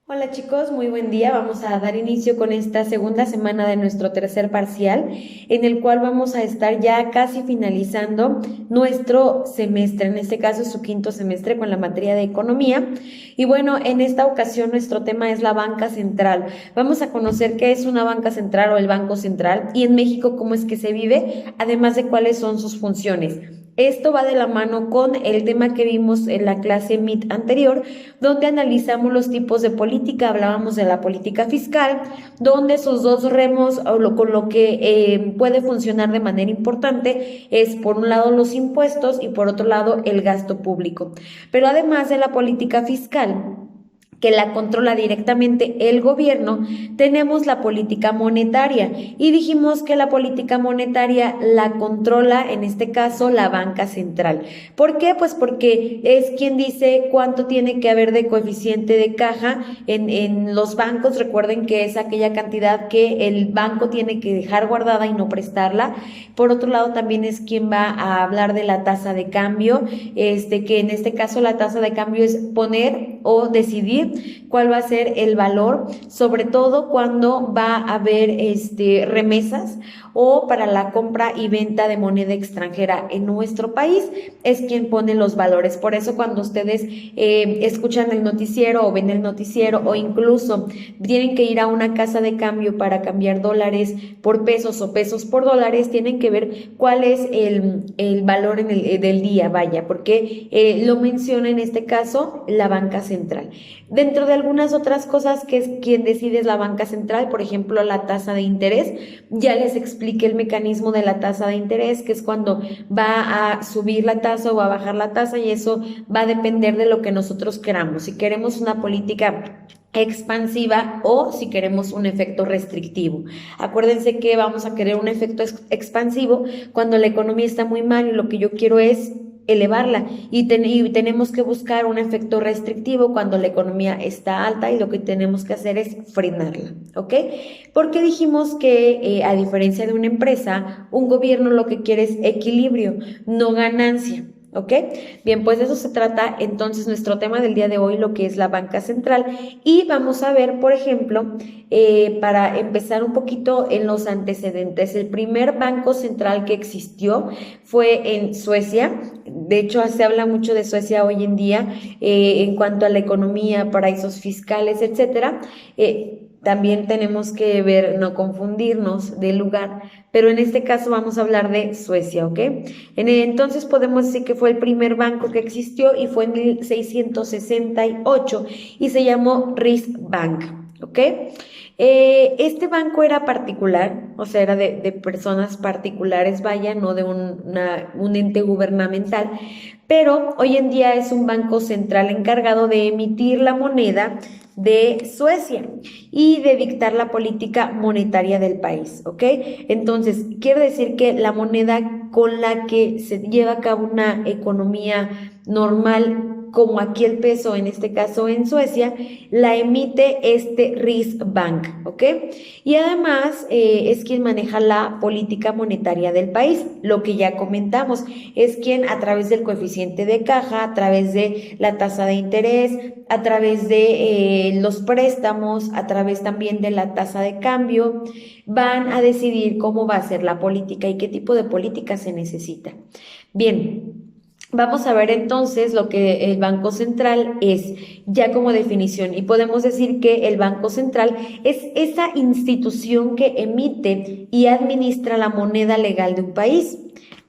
Hola chicos, muy buen día. Vamos a dar inicio con esta segunda semana de nuestro tercer parcial, en el cual vamos a estar ya casi finalizando nuestro semestre, en este caso su quinto semestre con la materia de economía. Y bueno, en esta ocasión nuestro tema es la banca central. Vamos a conocer qué es una banca central o el Banco Central y en México cómo es que se vive, además de cuáles son sus funciones. Esto va de la mano con el tema que vimos en la clase MIT anterior, donde analizamos los tipos de política, hablábamos de la política fiscal, donde esos dos remos con lo que puede funcionar de manera importante es por un lado los impuestos y por otro lado el gasto público. Pero además de la política fiscal, que la controla directamente el gobierno, tenemos la política monetaria y dijimos que la política monetaria la controla, en este caso, la banca central. ¿Por qué? Pues porque es quien dice cuánto tiene que haber de coeficiente de caja en los bancos. Recuerden que es aquella cantidad que el banco tiene que dejar guardada y no prestarla. Por otro lado, también es quien va a hablar de la tasa de cambio, que en este caso la tasa de cambio es poner o decidir cuál va a ser el valor, sobre todo cuando va a haber remesas o para la compra y venta de moneda extranjera en nuestro país, es quien pone los valores. Por eso cuando ustedes escuchan el noticiero o ven el noticiero o incluso tienen que ir a una casa de cambio para cambiar dólares por pesos o pesos por dólares, tienen que ver cuál es el valor del día, vaya, porque lo menciona en este caso la banca central. Dentro de algunas otras cosas que es quien decide es la banca central, por ejemplo, la tasa de interés. Ya les expliqué el mecanismo de la tasa de interés, que es cuando va a subir la tasa o va a bajar la tasa, y eso va a depender de lo que nosotros queramos. Si queremos una política expansiva o si queremos un efecto restrictivo. Acuérdense que vamos a querer un efecto expansivo cuando la economía está muy mal y lo que yo quiero es elevarla y tenemos que buscar un efecto restrictivo cuando la economía está alta y lo que tenemos que hacer es frenarla, ¿ok? Porque dijimos que a diferencia de una empresa, un gobierno lo que quiere es equilibrio, no ganancia. ¿Ok? Bien, pues de eso se trata entonces nuestro tema del día de hoy, lo que es la banca central. Y vamos a ver, por ejemplo, para empezar un poquito en los antecedentes, el primer banco central que existió fue en Suecia. De hecho, se habla mucho de Suecia hoy en día en cuanto a la economía, paraísos fiscales, etcétera. También tenemos que ver, no confundirnos del lugar, pero en este caso vamos a hablar de Suecia, ¿ok? Entonces podemos decir que fue el primer banco que existió y fue en 1668 y se llamó Riksbank, ¿ok? Este banco era particular, o sea, era de personas particulares, vaya, no de un ente gubernamental, pero hoy en día es un banco central encargado de emitir la moneda de Suecia y de dictar la política monetaria del país, ¿ok? Entonces, quiere decir que la moneda con la que se lleva a cabo una economía normal, como aquí el peso, en este caso en Suecia, la emite este Riksbank, ¿ok? Y además es quien maneja la política monetaria del país, lo que ya comentamos, es quien a través del coeficiente de caja, a través de la tasa de interés, a través de los préstamos, a través también de la tasa de cambio, van a decidir cómo va a ser la política y qué tipo de política se necesita. Bien. Vamos a ver entonces lo que el Banco Central es, ya como definición, y podemos decir que el Banco Central es esa institución que emite y administra la moneda legal de un país.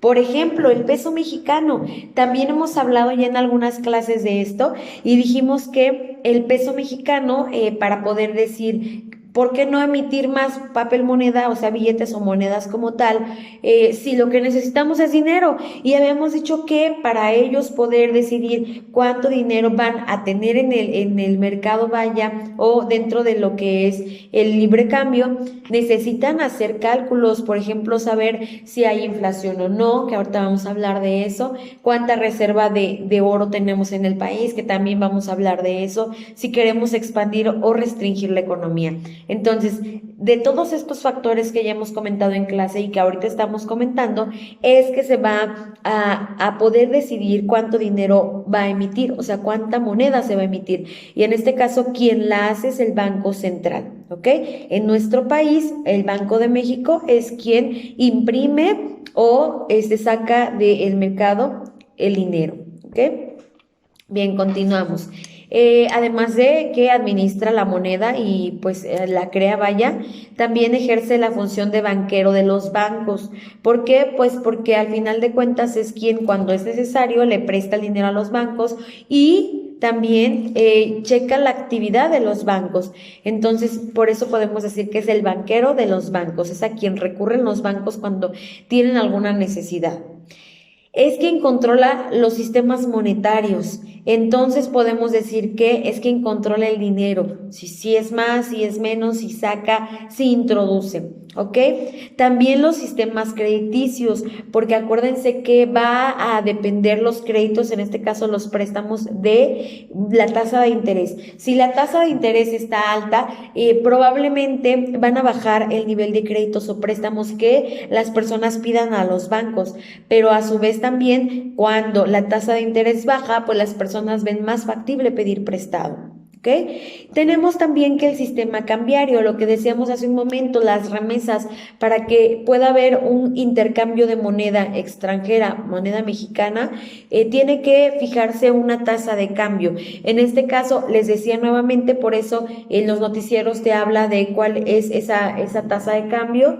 Por ejemplo, el peso mexicano. También hemos hablado ya en algunas clases de esto y dijimos que el peso mexicano, para poder decir ¿por qué no emitir más papel moneda, o sea, billetes o monedas como tal, si lo que necesitamos es dinero? Y habíamos dicho que para ellos poder decidir cuánto dinero van a tener en el mercado, vaya, o dentro de lo que es el libre cambio, necesitan hacer cálculos, por ejemplo, saber si hay inflación o no, que ahorita vamos a hablar de eso, cuánta reserva de oro tenemos en el país, que también vamos a hablar de eso, si queremos expandir o restringir la economía. Entonces, de todos estos factores que ya hemos comentado en clase y que ahorita estamos comentando, es que se va a poder decidir cuánto dinero va a emitir, o sea, cuánta moneda se va a emitir. Y en este caso, quien la hace es el Banco Central, ¿ok? En nuestro país, el Banco de México es quien imprime o saca del mercado el dinero, ¿ok? Bien, continuamos. Además de que administra la moneda y pues la crea, vaya, también ejerce la función de banquero de los bancos. ¿Por qué? Pues porque al final de cuentas es quien cuando es necesario le presta el dinero a los bancos y también checa la actividad de los bancos. Entonces, por eso podemos decir que es el banquero de los bancos, es a quien recurren los bancos cuando tienen alguna necesidad. Es quien controla los sistemas monetarios. Entonces podemos decir que es quien controla el dinero, si es más, si es menos, si saca, si introduce, ¿ok? También los sistemas crediticios, porque acuérdense que va a depender los créditos, en este caso los préstamos, de la tasa de interés. Si la tasa de interés está alta, probablemente van a bajar el nivel de créditos o préstamos que las personas pidan a los bancos, pero a su vez también cuando la tasa de interés baja, pues las personas ven más factible pedir prestado. ¿Okay? Tenemos también que el sistema cambiario, lo que decíamos hace un momento, las remesas, para que pueda haber un intercambio de moneda extranjera, moneda mexicana, tiene que fijarse una tasa de cambio. En este caso, les decía nuevamente, por eso en los noticieros te habla de cuál es esa tasa de cambio,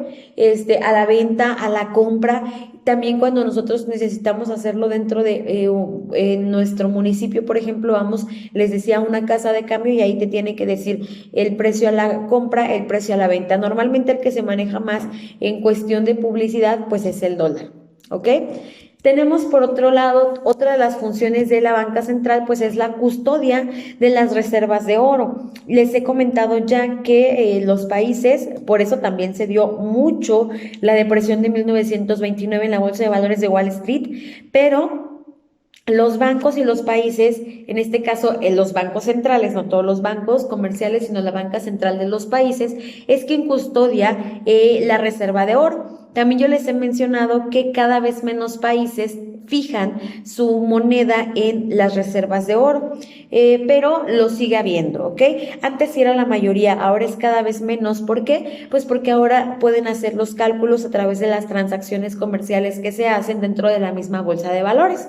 a la venta, a la compra. También cuando nosotros necesitamos hacerlo dentro de en nuestro municipio, por ejemplo, les decía, una casa de cambio y ahí te tiene que decir el precio a la compra, el precio a la venta. Normalmente el que se maneja más en cuestión de publicidad, pues es el dólar, ¿ok? Tenemos por otro lado, otra de las funciones de la banca central, pues es la custodia de las reservas de oro. Les he comentado ya que los países, por eso también se dio mucho la depresión de 1929 en la Bolsa de Valores de Wall Street, pero los bancos y los países, en este caso los bancos centrales, no todos los bancos comerciales, sino la banca central de los países, es quien custodia la reserva de oro. También yo les he mencionado que cada vez menos países fijan su moneda en las reservas de oro, pero lo sigue habiendo, ¿ok? Antes sí era la mayoría, ahora es cada vez menos. ¿Por qué? Pues porque ahora pueden hacer los cálculos a través de las transacciones comerciales que se hacen dentro de la misma bolsa de valores.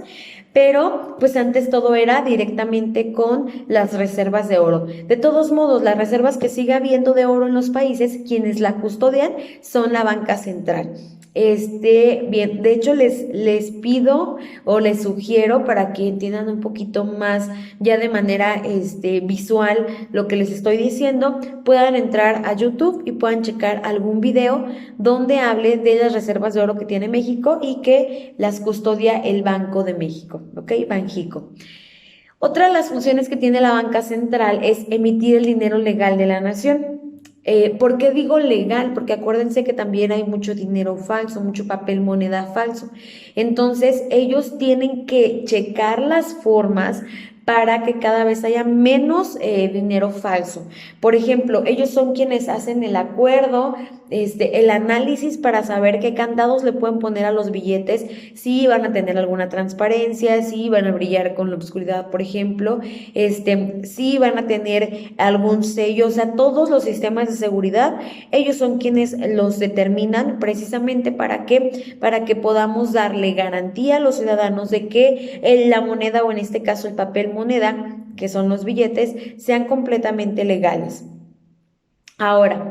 Pero pues antes todo era directamente con las reservas de oro. De todos modos, las reservas que sigue habiendo de oro en los países, quienes la custodian son la banca central. Bien, de hecho les pido o les sugiero, para que entiendan un poquito más ya de manera visual lo que les estoy diciendo, puedan entrar a YouTube y puedan checar algún video donde hable de las reservas de oro que tiene México y que las custodia el Banco de México, ¿ok? Banjico. Otra de las funciones que tiene la banca central es emitir el dinero legal de la nación. ¿Por qué digo legal? Porque acuérdense que también hay mucho dinero falso, mucho papel moneda falso. Entonces, ellos tienen que checar las formas para que cada vez haya menos dinero falso. Por ejemplo, ellos son quienes hacen el acuerdo, el análisis para saber qué candados le pueden poner a los billetes, si van a tener alguna transparencia, si van a brillar con la oscuridad, por ejemplo, si van a tener algún sello, o sea, todos los sistemas de seguridad, ellos son quienes los determinan precisamente para que podamos darle garantía a los ciudadanos de que la moneda, o en este caso el papel moneda, que son los billetes, sean completamente legales. Ahora,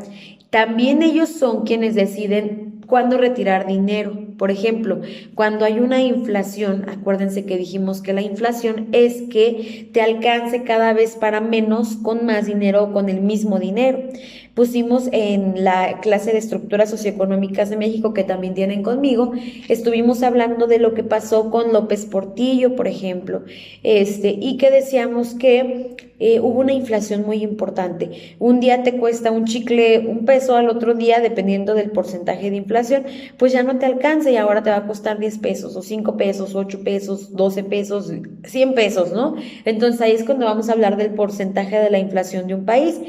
también ellos son quienes deciden cuándo retirar dinero. Por ejemplo, cuando hay una inflación, acuérdense que dijimos que la inflación es que te alcance cada vez para menos con más dinero o con el mismo dinero. Pusimos en la clase de estructuras socioeconómicas de México, que también tienen conmigo, estuvimos hablando de lo que pasó con López Portillo, por ejemplo, y que decíamos que hubo una inflación muy importante. Un día te cuesta un chicle $1, al otro día, dependiendo del porcentaje de inflación, pues ya no te alcanza y ahora te va a costar 10 pesos o 5 pesos, 8 pesos, 12 pesos, 100 pesos, ¿no? Entonces ahí es cuando vamos a hablar del porcentaje de la inflación de un país.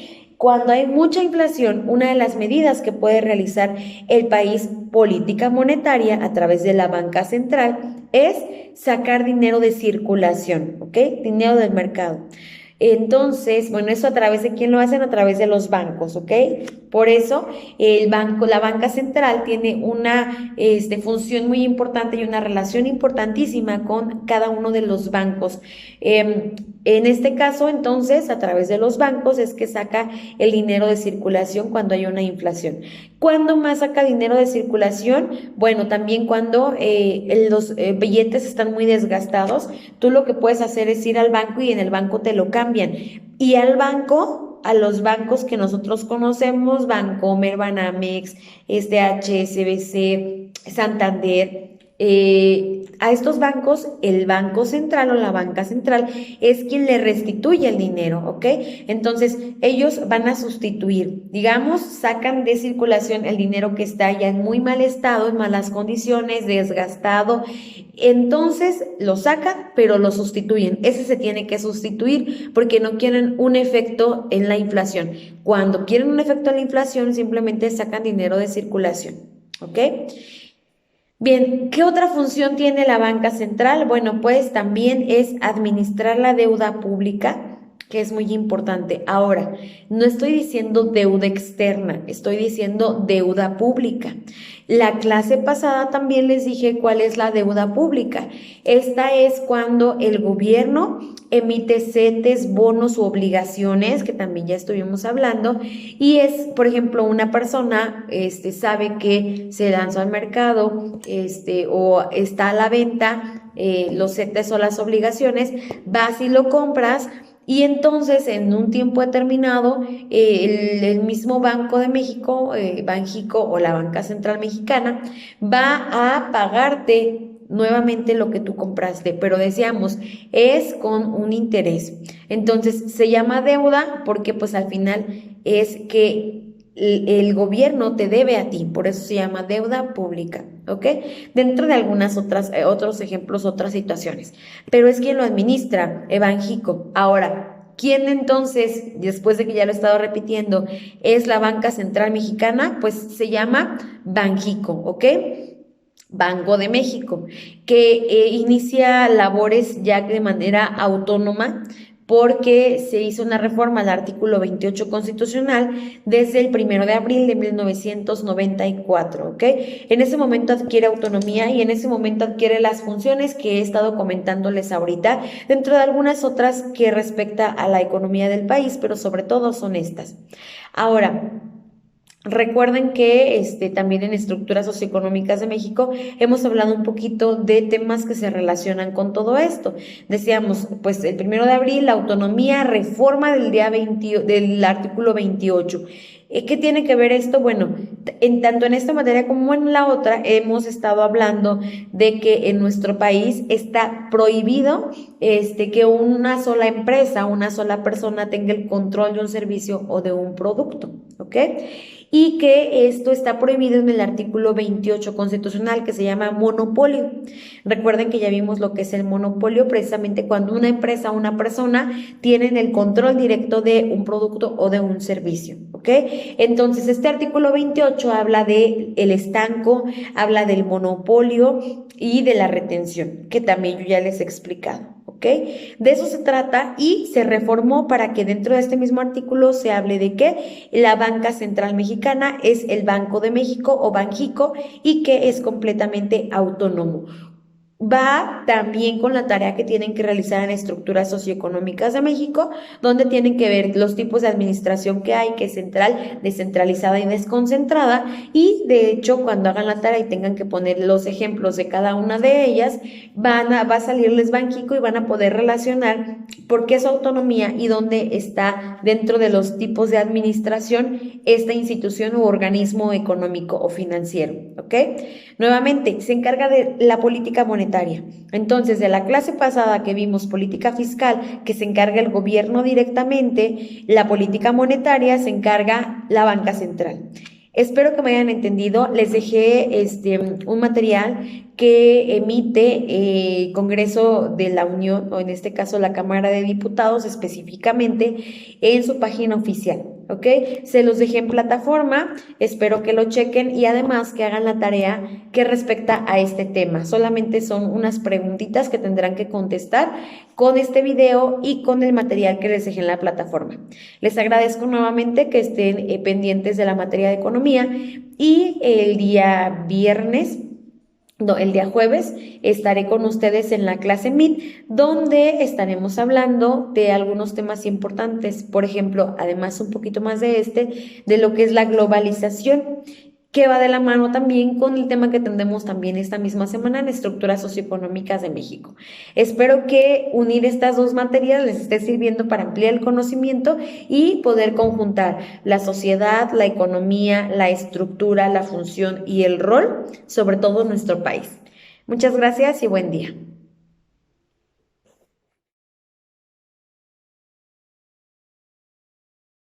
Cuando hay mucha inflación, una de las medidas que puede realizar el país, política monetaria a través de la banca central, es sacar dinero de circulación, ¿ok? Dinero del mercado. Entonces, bueno, eso a través de quién lo hacen, a través de los bancos, ¿ok? Por eso la banca central tiene una función muy importante y una relación importantísima con cada uno de los bancos. En este caso, entonces, a través de los bancos es que saca el dinero de circulación cuando hay una inflación. ¿Cuándo más saca dinero de circulación? Bueno, también cuando los billetes están muy desgastados, tú lo que puedes hacer es ir al banco y en el banco te lo cambian. Y a los bancos que nosotros conocemos, Bancomer, Banamex, HSBC, Santander, a estos bancos, el Banco Central o la banca central es quien le restituye el dinero, ¿ok? Entonces, ellos van a sustituir, digamos, sacan de circulación el dinero que está ya en muy mal estado, en malas condiciones, desgastado, entonces lo sacan, pero lo sustituyen. Ese se tiene que sustituir porque no quieren un efecto en la inflación. Cuando quieren un efecto en la inflación, simplemente sacan dinero de circulación, ¿ok? Bien, ¿qué otra función tiene la banca central? Bueno, pues también es administrar la deuda pública, que es muy importante. Ahora, no estoy diciendo deuda externa, estoy diciendo deuda pública. La clase pasada también les dije cuál es la deuda pública. Esta es cuando el gobierno emite CETES, bonos u obligaciones, que también ya estuvimos hablando, y es, por ejemplo, una persona sabe que se lanzó al mercado o está a la venta los CETES o las obligaciones, vas y lo compras. Y entonces, en un tiempo determinado, el mismo Banco de México, Banjico o la Banca Central Mexicana, va a pagarte nuevamente lo que tú compraste, pero decíamos, es con un interés. Entonces, se llama deuda porque pues al final es que el gobierno te debe a ti, por eso se llama deuda pública, ¿ok? Dentro de algunas otros ejemplos, otras situaciones, pero es quien lo administra, Banjico. Ahora, ¿quién entonces, después de que ya lo he estado repitiendo, es la Banca Central Mexicana? Pues se llama Banjico, ¿ok? Banco de México, que inicia labores ya de manera autónoma porque se hizo una reforma al artículo 28 constitucional desde el 1 de abril de 1994, ¿ok? En ese momento adquiere autonomía y en ese momento adquiere las funciones que he estado comentándoles ahorita, dentro de algunas otras que respecta a la economía del país, pero sobre todo son estas. Ahora, recuerden que también en estructuras socioeconómicas de México hemos hablado un poquito de temas que se relacionan con todo esto. Decíamos, pues el 1 de abril, la autonomía, reforma del del artículo 28. ¿Qué tiene que ver esto? Bueno, tanto en esta materia como en la otra hemos estado hablando de que en nuestro país está prohibido que una sola empresa, una sola persona tenga el control de un servicio o de un producto, ¿ok? Y que esto está prohibido en el artículo 28 constitucional, que se llama monopolio. Recuerden que ya vimos lo que es el monopolio, precisamente cuando una empresa o una persona tienen el control directo de un producto o de un servicio, ¿ok? Entonces, este artículo 28 habla de el estanco, habla del monopolio y de la retención, que también yo ya les he explicado. ¿Ok? De eso se trata y se reformó para que dentro de este mismo artículo se hable de que la Banca Central Mexicana es el Banco de México o Banjico y que es completamente autónomo. Va también con la tarea que tienen que realizar en estructuras socioeconómicas de México, donde tienen que ver los tipos de administración que hay, que es central, descentralizada y desconcentrada, y de hecho cuando hagan la tarea y tengan que poner los ejemplos de cada una de ellas, va a salirles Banjico y van a poder relacionar por qué es autonomía y dónde está dentro de los tipos de administración esta institución u organismo económico o financiero, ¿ok? Nuevamente, se encarga de la política monetaria. Entonces, de la clase pasada que vimos política fiscal, que se encarga el gobierno directamente, la política monetaria se encarga la banca central. Espero que me hayan entendido. Les dejé un material que emite el Congreso de la Unión, o en este caso la Cámara de Diputados específicamente, en su página oficial. ¿ok? Se los dejé en plataforma, espero que lo chequen y además que hagan la tarea que respecta a este tema. Solamente son unas preguntitas que tendrán que contestar con este video y con el material que les dejé en la plataforma. Les agradezco nuevamente que estén pendientes de la materia de economía y el día jueves estaré con ustedes en la clase Meet, donde estaremos hablando de algunos temas importantes, por ejemplo, además un poquito más de lo que es la globalización, que va de la mano también con el tema que tendremos también esta misma semana en estructuras socioeconómicas de México. Espero que unir estas dos materias les esté sirviendo para ampliar el conocimiento y poder conjuntar la sociedad, la economía, la estructura, la función y el rol, sobre todo en nuestro país. Muchas gracias y buen día.